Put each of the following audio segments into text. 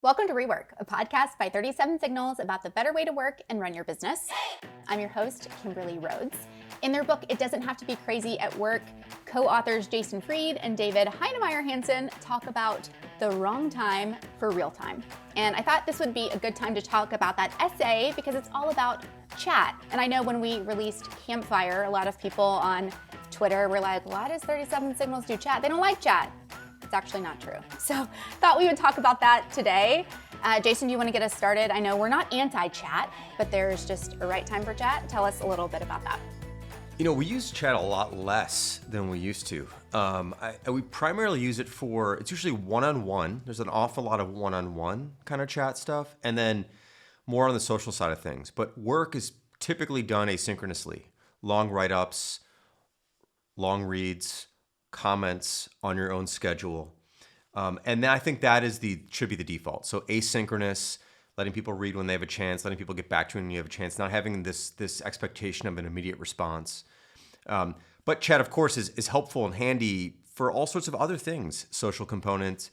Welcome to REWORK, a podcast by 37 Signals about the better way to work and run your business. I'm your host, Kimberly Rhodes. In their book, It Doesn't Have to Be Crazy at Work, co-authors Jason Fried and David Heinemeier Hansson talk about the wrong time for real time. And I thought this would be a good time to talk about that essay because it's all about chat. And I know when we released Campfire, a lot of people on Twitter were like, why does 37 Signals do chat? They don't like chat. It's actually not true. So thought we would talk about that today. Jason, do you want to get us started? I know we're not anti-chat, but there's just a right time for chat. Tell us a little bit about that. You know, we use chat a lot less than we used to. We primarily use it for, it's usually one-on-one. There's an awful lot of one-on-one kind of chat stuff, and then more on the social side of things. But work is typically done asynchronously. Long write-ups, long reads, comments on your own schedule. And I think that should be the default. So asynchronous, letting people read when they have a chance, letting people get back to you when you have a chance, not having this expectation of an immediate response. But chat, of course, is helpful and handy for all sorts of other things. Social components,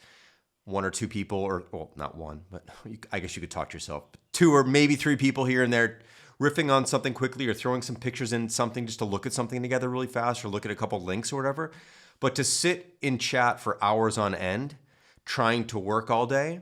one or two people, or well, not one, but I guess you could talk to yourself. Two or maybe three people here and there riffing on something quickly or throwing some pictures in something just to look at something together really fast or look at a couple links or whatever. But to sit in chat for hours on end, trying to work all day,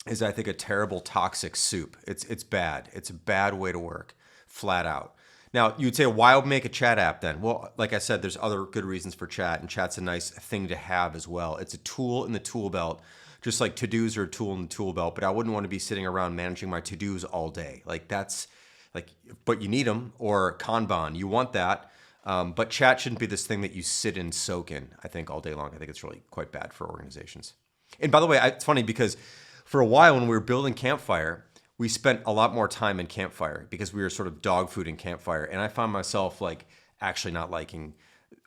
is I think a terrible toxic soup. It's bad. It's a bad way to work, flat out. Now, you'd say, why make a chat app then? Well, like I said, there's other good reasons for chat, and chat's a nice thing to have as well. It's a tool in the tool belt, just like to-dos are a tool in the tool belt, but I wouldn't want to be sitting around managing my to-dos all day. But you need them, or Kanban, you want that. But chat shouldn't be this thing that you sit and soak in, I think, all day long. I think it's really quite bad for organizations. And by the way, it's funny because for a while when we were building Campfire, we spent a lot more time in Campfire because we were sort of dog food in Campfire. And I found myself actually not liking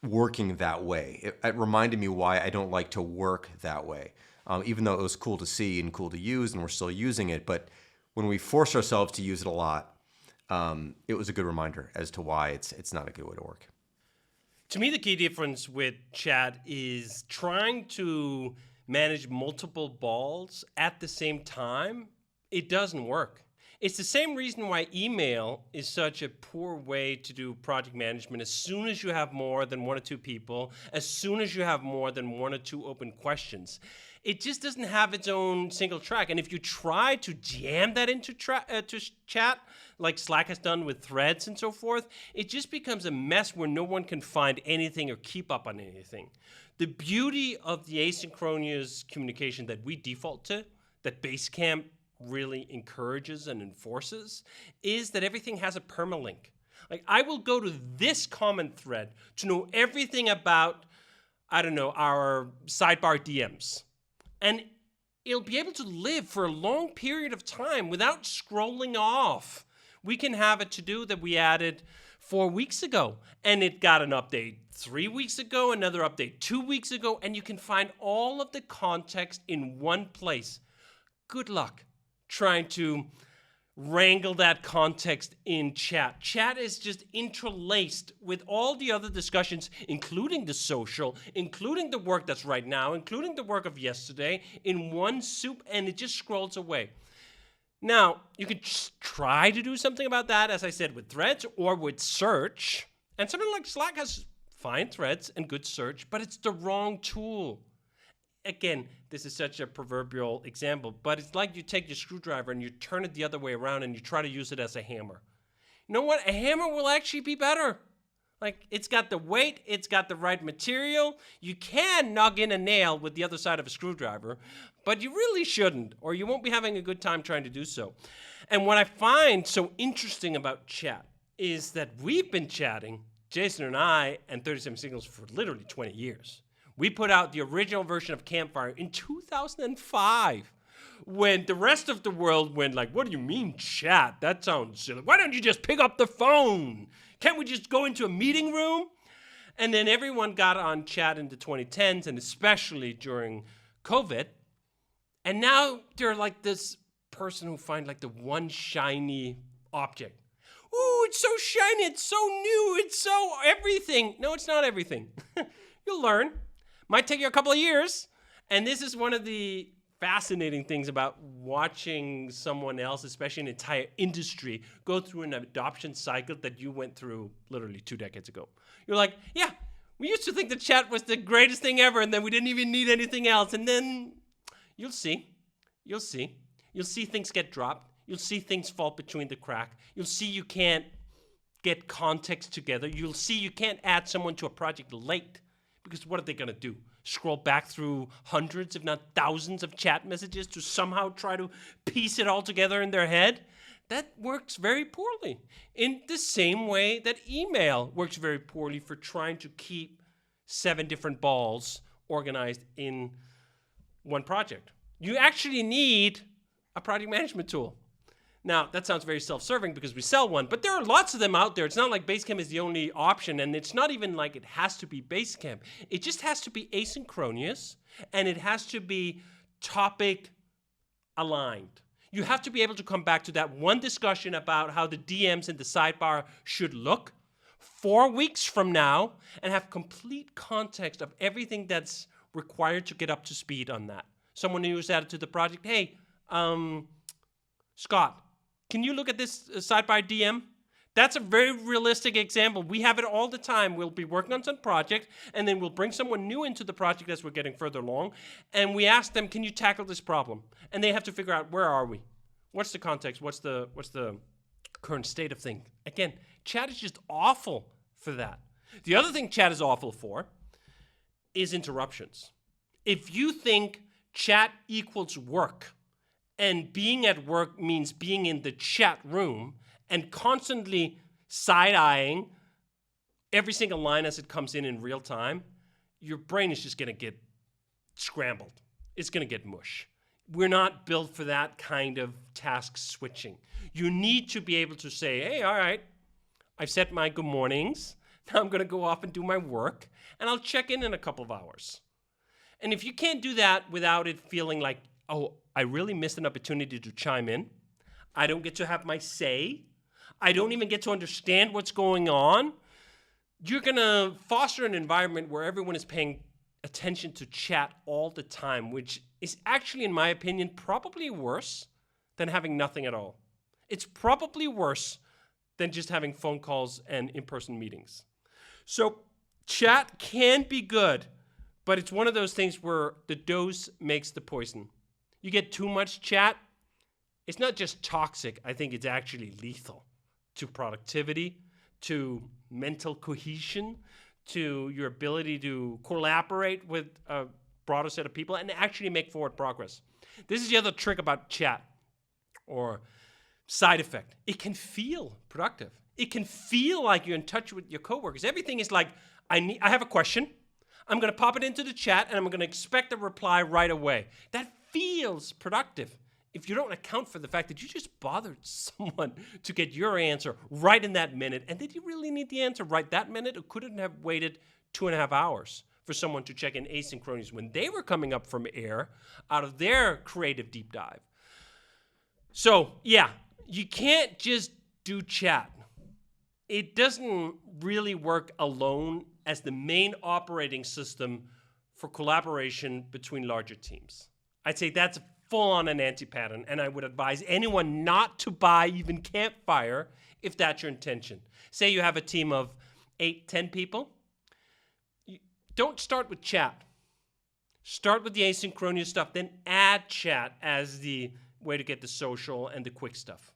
working that way. It reminded me why I don't like to work that way, even though it was cool to see and cool to use and we're still using it. But when we force ourselves to use it a lot, it was a good reminder as to why it's not a good way to work. To me, the key difference with chat is trying to manage multiple balls at the same time. It doesn't work. It's the same reason why email is such a poor way to do project management. As soon as you have more than one or two people, as soon as you have more than one or two open questions, it just doesn't have its own single track. And if you try to jam that into to chat, like Slack has done with threads and so forth, it just becomes a mess where no one can find anything or keep up on anything. The beauty of the asynchronous communication that we default to, that Basecamp really encourages and enforces, is that everything has a permalink. Like, I will go to this comment thread to know everything about, our sidebar DMs. And it'll be able to live for a long period of time without scrolling off. We can have a to-do that we added 4 weeks ago, and it got an update 3 weeks ago, another update 2 weeks ago, and you can find all of the context in one place. Good luck trying to wrangle that context in chat. Chat is just interlaced with all the other discussions, including the social, including the work that's right now, including the work of yesterday, in one soup, and it just scrolls away. Now, you could try to do something about that, as I said, with threads or with search. And something like Slack has fine threads and good search, but it's the wrong tool. Again, this is such a proverbial example, but it's like you take your screwdriver and you turn it the other way around and you try to use it as a hammer. You know what? A hammer will actually be better. Like, it's got the weight, it's got the right material. You can knock in a nail with the other side of a screwdriver, but you really shouldn't, or you won't be having a good time trying to do so. And what I find so interesting about chat is that we've been chatting, Jason and I, and 37 Signals for literally 20 years. We put out the original version of Campfire in 2005, when the rest of the world went like, what do you mean chat? That sounds silly. Why don't you just pick up the phone? Can't we just go into a meeting room? And then everyone got on chat in the 2010s, and especially during COVID. And now they're like this person who finds like the one shiny object. Ooh, it's so shiny, it's so new, it's so everything. No, it's not everything. You'll learn. Might take you a couple of years. And this is one of the fascinating things about watching someone else, especially an entire industry, go through an adoption cycle that you went through literally 2 decades ago. You're like, yeah, we used to think that chat was the greatest thing ever, and then we didn't even need anything else. And then you'll see things get dropped. You'll see things fall between the crack. You'll see you can't get context together. You'll see you can't add someone to a project late, because what are they going to do? Scroll back through hundreds, if not thousands, of chat messages to somehow try to piece it all together in their head? That works very poorly. In the same way that email works very poorly for trying to keep 7 different balls organized in one project. You actually need a project management tool. Now, that sounds very self-serving because we sell one, but there are lots of them out there. It's not like Basecamp is the only option, and it's not even like it has to be Basecamp. It just has to be asynchronous, and it has to be topic aligned. You have to be able to come back to that one discussion about how the DMs in the sidebar should look 4 weeks from now and have complete context of everything that's required to get up to speed on that. Someone who's added to the project, hey, Scott, can you look at this sidebar DM? That's a very realistic example. We have it all the time. We'll be working on some project, and then we'll bring someone new into the project as we're getting further along, and we ask them, can you tackle this problem? And they have to figure out, where are we? What's the context? What's the current state of things? Again, chat is just awful for that. The other thing chat is awful for is interruptions. If you think chat equals work, and being at work means being in the chat room and constantly side-eyeing every single line as it comes in real time, your brain is just going to get scrambled. It's going to get mush. We're not built for that kind of task switching. You need to be able to say, hey, all right, I've set my good mornings. Now I'm going to go off and do my work, and I'll check in a couple of hours. And if you can't do that without it feeling like, oh, I really missed an opportunity to chime in. I don't get to have my say. I don't even get to understand what's going on. You're going to foster an environment where everyone is paying attention to chat all the time, which is actually, in my opinion, probably worse than having nothing at all. It's probably worse than just having phone calls and in-person meetings. So chat can be good, but it's one of those things where the dose makes the poison. You get too much chat, it's not just toxic, I think it's actually lethal to productivity, to mental cohesion, to your ability to collaborate with a broader set of people and actually make forward progress. This is the other trick about chat or side effect. It can feel productive. It can feel like you're in touch with your coworkers. Everything is like, I have a question. I'm going to pop it into the chat and I'm going to expect a reply right away. That feels productive if you don't account for the fact that you just bothered someone to get your answer right in that minute. And did you really need the answer right that minute, or couldn't have waited 2.5 hours for someone to check in asynchronous when they were coming up from air out of their creative deep dive? So yeah, you can't just do chat. It doesn't really work alone as the main operating system for collaboration between larger teams. I'd say that's full-on an anti-pattern, and I would advise anyone not to buy even Campfire if that's your intention. Say you have a team of 8, 10 people. Don't start with chat. Start with the asynchronous stuff, then add chat as the way to get the social and the quick stuff.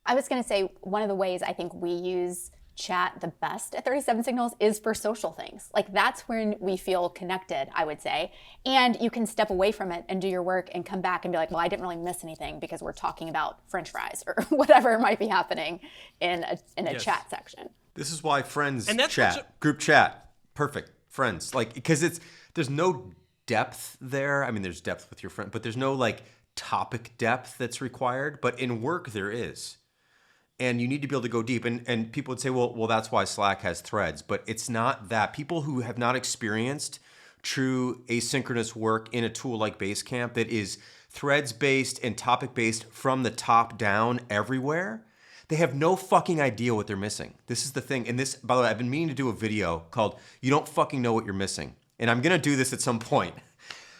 I was going to say, one of the ways I think we use chat the best at 37 Signals is for social things. Like, that's when we feel connected, I would say. And you can step away from it and do your work and come back and be like, well, I didn't really miss anything because we're talking about French fries or whatever might be happening in a yes. chat section. This is why friends chat, group chat, perfect. Friends, like, because there's no depth there. I mean, there's depth with your friend, but there's no like topic depth that's required. But in work, there is. And you need to be able to go deep. And people would say, well, that's why Slack has threads. But it's not that. People who have not experienced true asynchronous work in a tool like Basecamp that is threads-based and topic-based from the top down everywhere, they have no fucking idea what they're missing. This is the thing. And this, by the way, I've been meaning to do a video called You Don't Fucking Know What You're Missing. And I'm going to do this at some point.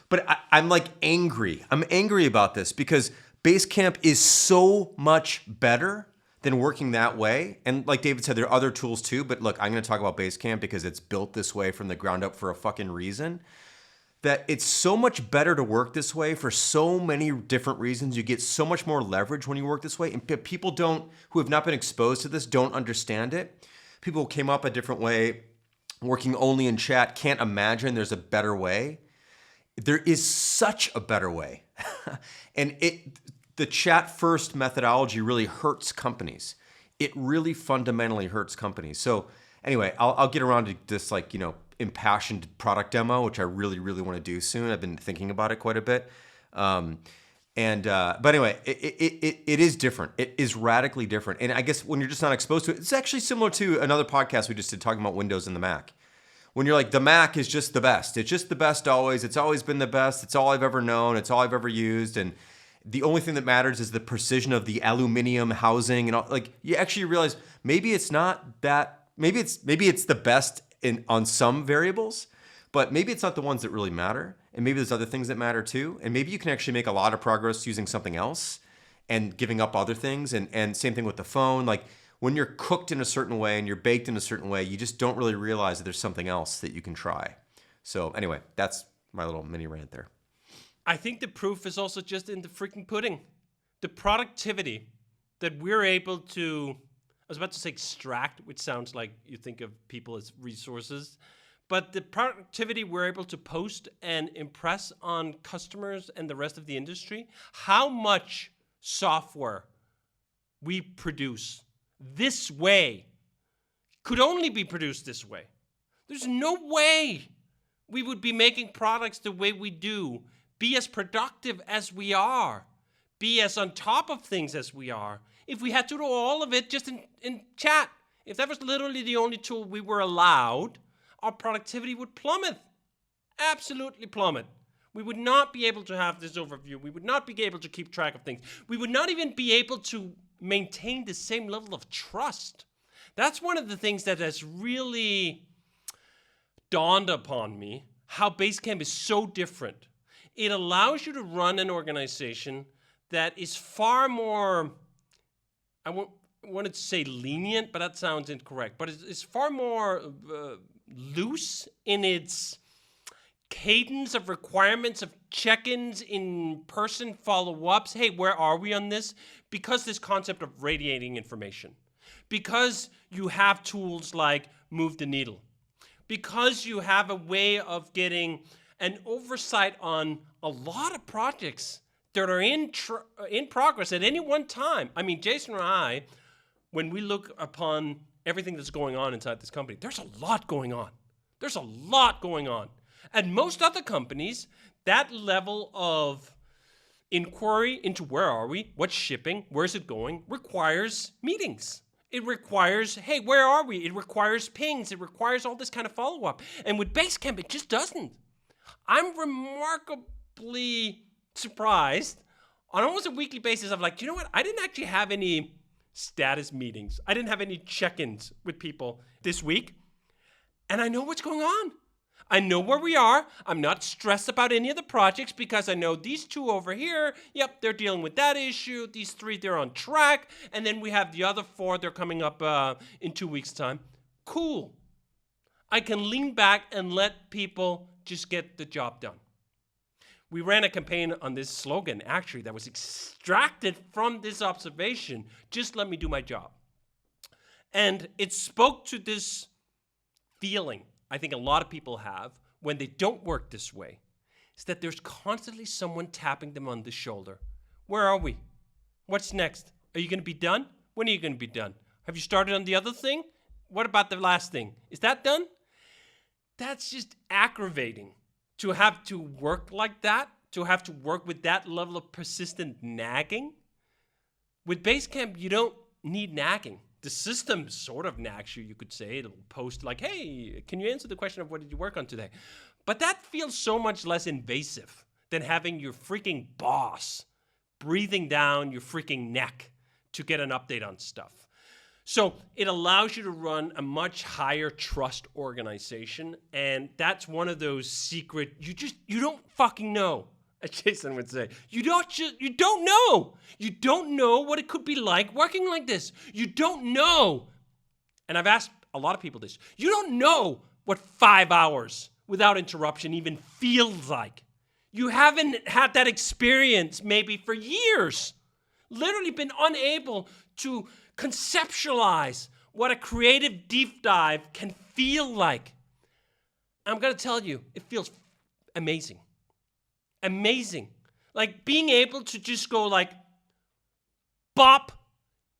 But I'm like angry. I'm angry about this because Basecamp is so much better than working that way. And like David said, there are other tools too. But look, I'm going to talk about Basecamp because it's built this way from the ground up for a fucking reason. That it's so much better to work this way for so many different reasons. You get so much more leverage when you work this way. And people who have not been exposed to this don't understand it. People who came up a different way, working only in chat, can't imagine there's a better way. There is such a better way. And the chat first methodology really hurts companies. It really fundamentally hurts companies. So anyway, I'll get around to this impassioned product demo, which I really, really want to do soon. I've been thinking about it quite a bit. But anyway, it is different. It is radically different. And I guess when you're just not exposed to it, it's actually similar to another podcast we just did talking about Windows and the Mac. When you're like, the Mac is just the best. It's just the best always. It's always been the best. It's all I've ever known. It's all I've ever used. And the only thing that matters is the precision of the aluminum housing. And all, like, you actually realize maybe it's not that, maybe it's the best on some variables, but maybe it's not the ones that really matter. And maybe there's other things that matter too. And maybe you can actually make a lot of progress using something else and giving up other things. And same thing with the phone. Like, when you're cooked in a certain way and you're baked in a certain way, you just don't really realize that there's something else that you can try. So anyway, that's my little mini rant there. I think the proof is also just in the freaking pudding. The productivity that we're able to, I was about to say extract, which sounds like you think of people as resources, but the productivity we're able to post and impress on customers and the rest of the industry, how much software we produce this way could only be produced this way. There's no way we would be making products the way we do, be as productive as we are, be as on top of things as we are, if we had to do all of it just in chat. If that was literally the only tool we were allowed, our productivity would plummet. Absolutely plummet. We would not be able to have this overview. We would not be able to keep track of things. We would not even be able to maintain the same level of trust. That's one of the things that has really dawned upon me, how Basecamp is so different. It allows you to run an organization that is far more, I wanted to say lenient, but that sounds incorrect, but it's far more loose in its cadence of requirements of check-ins, in-person follow-ups. Hey, where are we on this? Because this concept of radiating information. Because you have tools like Move the Needle. Because you have a way of getting an oversight on a lot of projects that are in progress at any one time. I mean, Jason and I, when we look upon everything that's going on inside this company, there's a lot going on. There's a lot going on. At most other companies, that level of inquiry into where are we, what's shipping, where's it going, requires meetings. It requires, hey, where are we? It requires pings. It requires all this kind of follow-up. And with Basecamp, it just doesn't. I'm remarkably surprised on almost a weekly basis. I'm like, you know what? I didn't actually have any status meetings. I didn't have any check-ins with people this week. And I know what's going on. I know where we are. I'm not stressed about any of the projects because I know these two over here, yep, they're dealing with that issue. These three, they're on track. And then we have the other four, they're coming up in 2 weeks' time. Cool. I can lean back and let people just get the job done. We ran a campaign on this slogan, actually, that was extracted from this observation. Just let me do my job. And it spoke to this feeling I think a lot of people have when they don't work this way, is that there's constantly someone tapping them on the shoulder. Where are we? What's next? Are you going to be done? When are you going to be done? Have you started on the other thing? What about the last thing? Is that done? That's just aggravating to have to work like that, to have to work with that level of persistent nagging. With Basecamp, you don't need nagging. The system sort of nags you, you could say. It'll post like, hey, can you answer the question of what did you work on today? But that feels so much less invasive than having your freaking boss breathing down your freaking neck to get an update on stuff. So it allows you to run a much higher trust organization. And that's one of those secret, you don't fucking know, as Jason would say. You don't know. You don't know what it could be like working like this. You don't know. And I've asked a lot of people this. You don't know what 5 hours without interruption even feels like. You haven't had that experience maybe for years. Literally been unable to conceptualize what a creative deep dive can feel like. I'm going to tell you, it feels amazing. Amazing. Like being able to just go like, bop,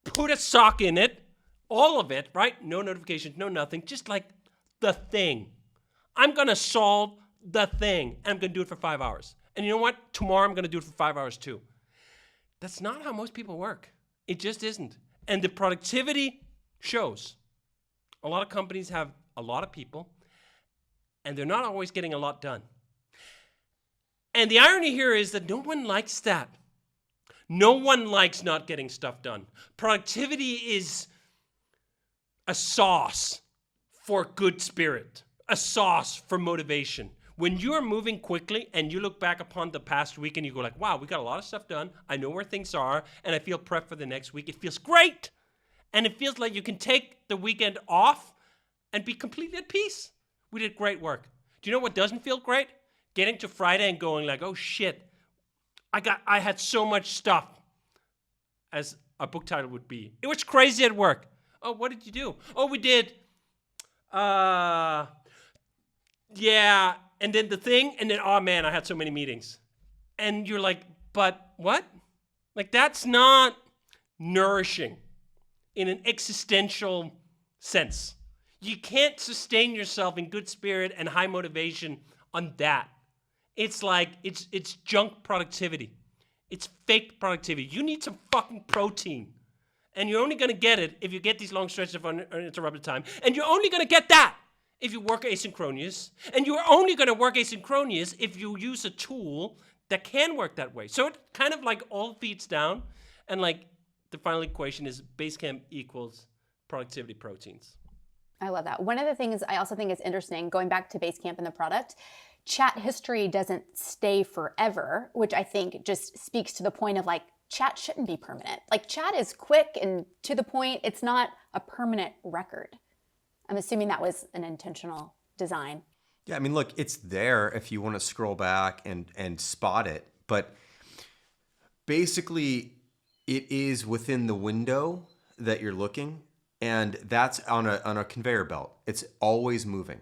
put a sock in it, all of it, right? No notifications, no nothing, just like the thing. I'm going to solve the thing, and I'm going to do it for 5 hours. And you know what? Tomorrow I'm going to do it for 5 hours too. That's not how most people work. It just isn't. And the productivity shows. A lot of companies have a lot of people, and they're not always getting a lot done. And the irony here is that no one likes that. No one likes not getting stuff done. Productivity is a sauce for good spirit, a sauce for motivation. When you're moving quickly and you look back upon the past week and you go like, wow, we got a lot of stuff done. I know where things are and I feel prepped for the next week. It feels great. And it feels like you can take the weekend off and be completely at peace. We did great work. Do you know what doesn't feel great? Getting to Friday and going like, oh shit, I had so much stuff, as a book title would be. It was crazy at work. Oh, what did you do? Oh, we did, yeah, and then the thing, and then, oh man, I had so many meetings. And you're like, but what? Like, that's not nourishing in an existential sense. You can't sustain yourself in good spirit and high motivation on that. It's like, it's junk productivity. It's fake productivity. You need some fucking protein. And you're only going to get it if you get these long stretches of uninterrupted time. And you're only going to get that if you work asynchronous. And you're only going to work asynchronous if you use a tool that can work that way. So it kind of like all feeds down. And like the final equation is Basecamp equals productivity proteins. I love that. One of the things I also think is interesting, going back to Basecamp and the product, chat history doesn't stay forever, which I think just speaks to the point of like, chat shouldn't be permanent. Like chat is quick and to the point. It's not a permanent record. I'm assuming that was an intentional design. Yeah, I mean, look, it's there if you want to scroll back and spot it. But basically, it is within the window that you're looking, and that's on a conveyor belt. It's always moving.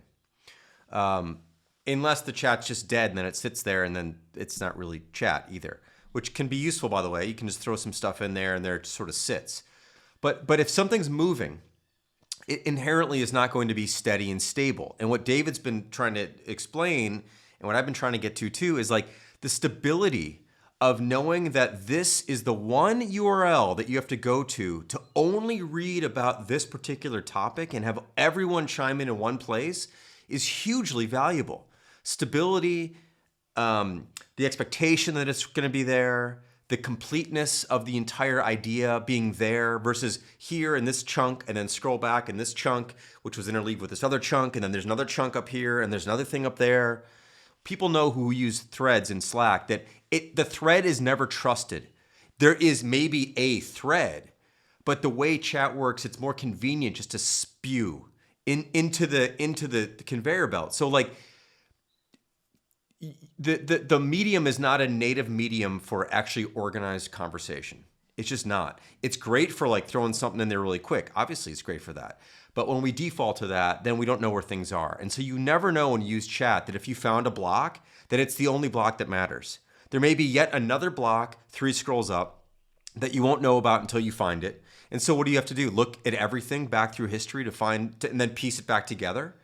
Unless the chat's just dead and then it sits there and then it's not really chat either, which can be useful, by the way. You can just throw some stuff in there and there it sort of sits. But if something's moving, it inherently is not going to be steady and stable. And what David's been trying to explain, and what I've been trying to get to too, is like the stability of knowing that this is the one URL that you have to go to only read about this particular topic and have everyone chime in one place is hugely valuable. Stability, the expectation that it's going to be there, the completeness of the entire idea being there versus here in this chunk and then scroll back in this chunk, which was interleaved with this other chunk, and then there's another chunk up here and there's another thing up there. People know who use threads in Slack that the thread is never trusted. There is maybe a thread, but the way chat works, it's more convenient just to spew into the conveyor belt. So like, the medium is not a native medium for actually organized conversation. It's just not. It's great for like throwing something in there really quick. Obviously, it's great for that. But when we default to that, then we don't know where things are. And so you never know when you use chat that if you found a block, that it's the only block that matters. There may be yet another block 3 scrolls up that you won't know about until you find it. And so what do you have to do? Look at everything back through history to find, and then piece it back together?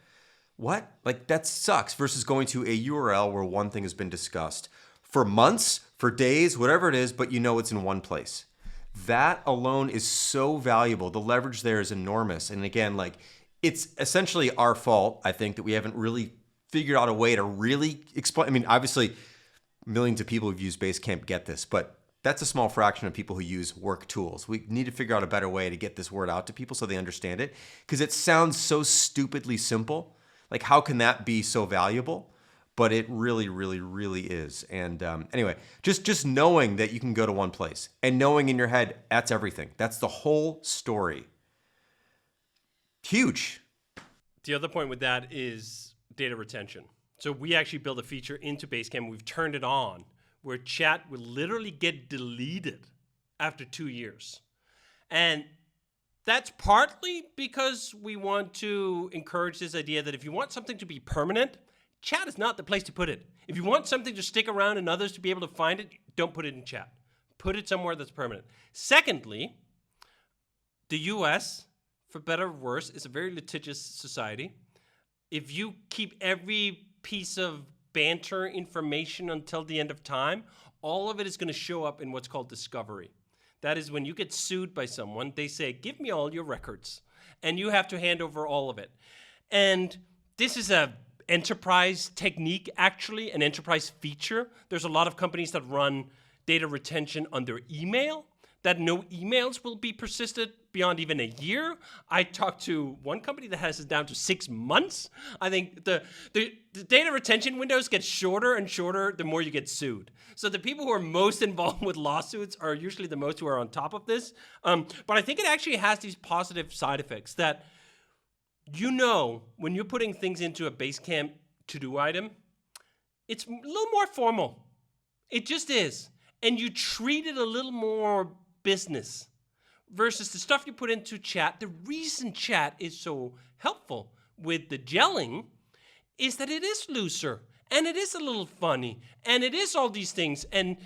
What? Like that sucks versus going to a URL where one thing has been discussed for months, for days, whatever it is, but you know it's in one place. That alone is so valuable. The leverage there is enormous. And again, like it's essentially our fault, I think, that we haven't really figured out a way to really explain. I mean, obviously millions of people who've used Basecamp get this, but that's a small fraction of people who use work tools. We need to figure out a better way to get this word out to people so they understand it, because it sounds so stupidly simple. Like, how can that be so valuable? But it really, really, really is. And anyway, just knowing that you can go to one place and knowing in your head, that's everything. That's the whole story. Huge. The other point with that is data retention. So we actually built a feature into Basecamp. We've turned it on where chat will literally get deleted after 2 years. And that's partly because we want to encourage this idea that if you want something to be permanent, chat is not the place to put it. If you want something to stick around and others to be able to find it, don't put it in chat. Put it somewhere that's permanent. Secondly, the US, for better or worse, is a very litigious society. If you keep every piece of banter information until the end of time, all of it is going to show up in what's called discovery. That is when you get sued by someone, they say, give me all your records. And you have to hand over all of it. And this is a enterprise technique, actually, an enterprise feature. There's a lot of companies that run data retention on their email, that no emails will be persisted beyond even a year. I talked to one company that has it down to 6 months. I think the data retention windows get shorter and shorter the more you get sued. So the people who are most involved with lawsuits are usually the most who are on top of this. But I think it actually has these positive side effects that, you know, when you're putting things into a Basecamp to-do item, it's a little more formal. It just is. And you treat it a little more business versus the stuff you put into chat. The reason chat is so helpful with the gelling is that it is looser and it is a little funny and it is all these things. And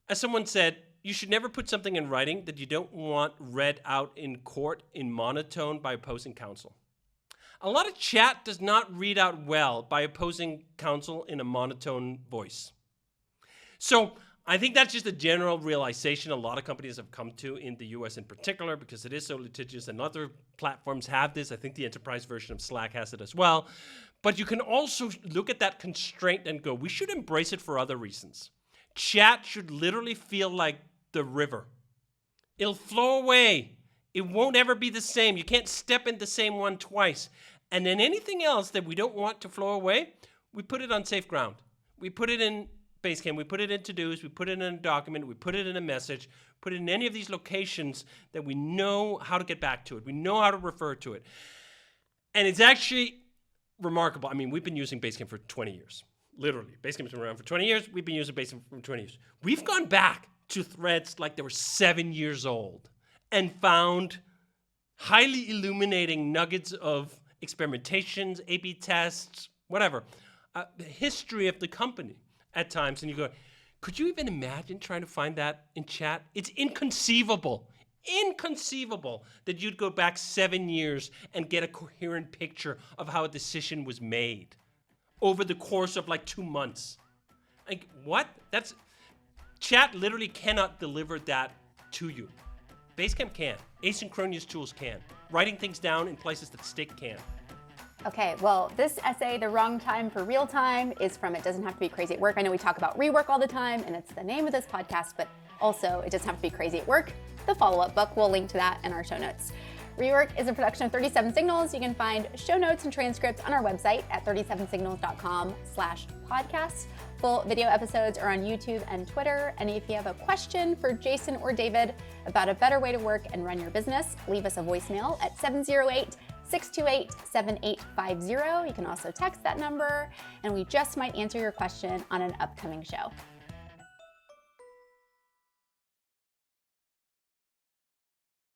as someone said, you should never put something in writing that you don't want read out in court in monotone by opposing counsel. A lot of chat does not read out well by opposing counsel in a monotone voice. So I think that's just a general realization a lot of companies have come to in the US in particular, because it is so litigious, and other platforms have this. I think the enterprise version of Slack has it as well. But you can also look at that constraint and go, we should embrace it for other reasons. Chat should literally feel like the river. It'll flow away. It won't ever be the same. You can't step in the same one twice. And then anything else that we don't want to flow away, we put it on safe ground. We put it in Basecamp, we put it in to-dos, we put it in a document, we put it in a message, put it in any of these locations that we know how to get back to it. We know how to refer to it. And it's actually remarkable. I mean, we've been using Basecamp for 20 years. Literally. Basecamp's been around for 20 years. We've been using Basecamp for 20 years. We've gone back to threads like they were 7 years old and found highly illuminating nuggets of experimentations, A/B tests, whatever. The history of the company at times, and you go, could you even imagine trying to find that in chat? It's inconceivable that you'd go back 7 years and get a coherent picture of how a decision was made over the course of like 2 months. Like, what? Chat literally cannot deliver that to you. Basecamp can. Asynchronous tools can. Writing things down in places that stick can. Okay, well, this essay, The Wrong Time for Real Time, is from It Doesn't Have to Be Crazy at Work. I know we talk about rework all the time, and it's the name of this podcast, but also It Doesn't Have to Be Crazy at Work, the follow-up book. We'll link to that in our show notes. Rework is a production of 37 Signals. You can find show notes and transcripts on our website at 37signals.com/podcast. Full video episodes are on YouTube and Twitter. And if you have a question for Jason or David about a better way to work and run your business, leave us a voicemail at 708-628-7850. You can also text that number, and we just might answer your question on an upcoming show.